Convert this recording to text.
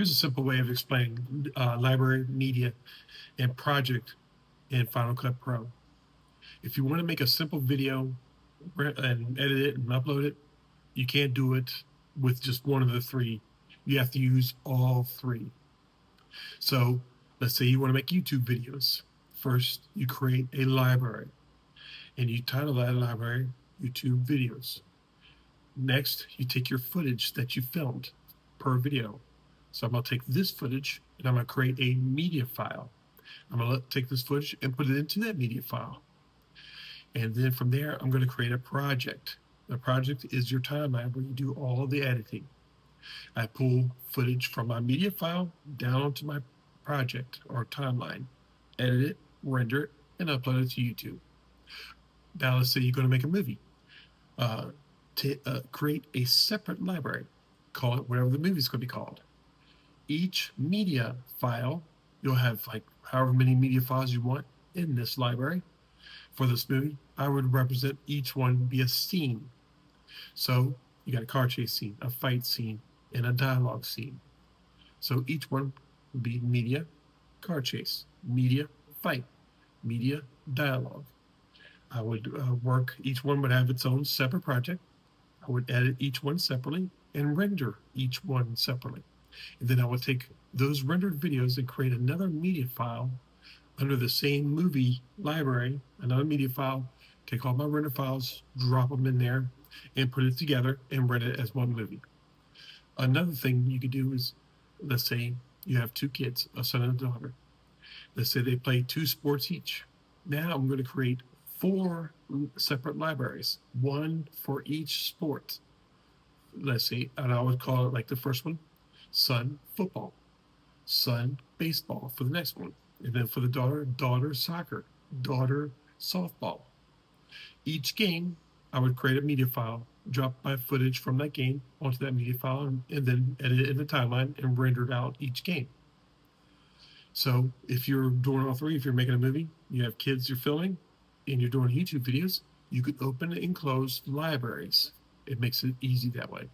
Here's a simple way of explaining library, media, and project in Final Cut Pro. If you want to make a simple video and edit it and upload it, you can't do it with just one of the three. You have to use all three. So let's say you want to make YouTube videos. First, you create a library and you title that library YouTube videos. Next, you take your footage that you filmed per video. So I'm going to take this footage and I'm going to create a media file. I'm going to take this footage and put it into that media file. And then from there, I'm going to create a project. The project is your timeline where you do all of the editing. I pull footage from my media file down onto my project or timeline, edit it, render it, and upload it to YouTube. Now let's say you're going to make a movie. Create a separate library. Call it whatever the movie is going to be called. Each media file, you'll have like however many media files you want in this library. For this movie, I would represent each one be a scene. So you got a car chase scene, a fight scene, and a dialogue scene. So each one would be media, car chase, media, fight, media, dialogue. I would work, each one would have its own separate project. I would edit each one separately and render each one separately. And then I would take those rendered videos and create another media file under the same movie library, another media file, take all my render files, drop them in there, and put it together and render it as one movie. Another thing you could do is, let's say you have two kids, a son and a daughter. Let's say they play two sports each. Now I'm going to create 4 separate libraries, one for each sport. Let's see, and I would call it like the first one, son football, son baseball for the next one. And then for the daughter soccer, daughter softball. Each game, I would create a media file, drop my footage from that game onto that media file, and then edit it in the timeline and render it out each game. So if you're doing all three, if you're making a movie, you have kids you're filming, and you're doing YouTube videos, you could open and close libraries. It makes it easy that way.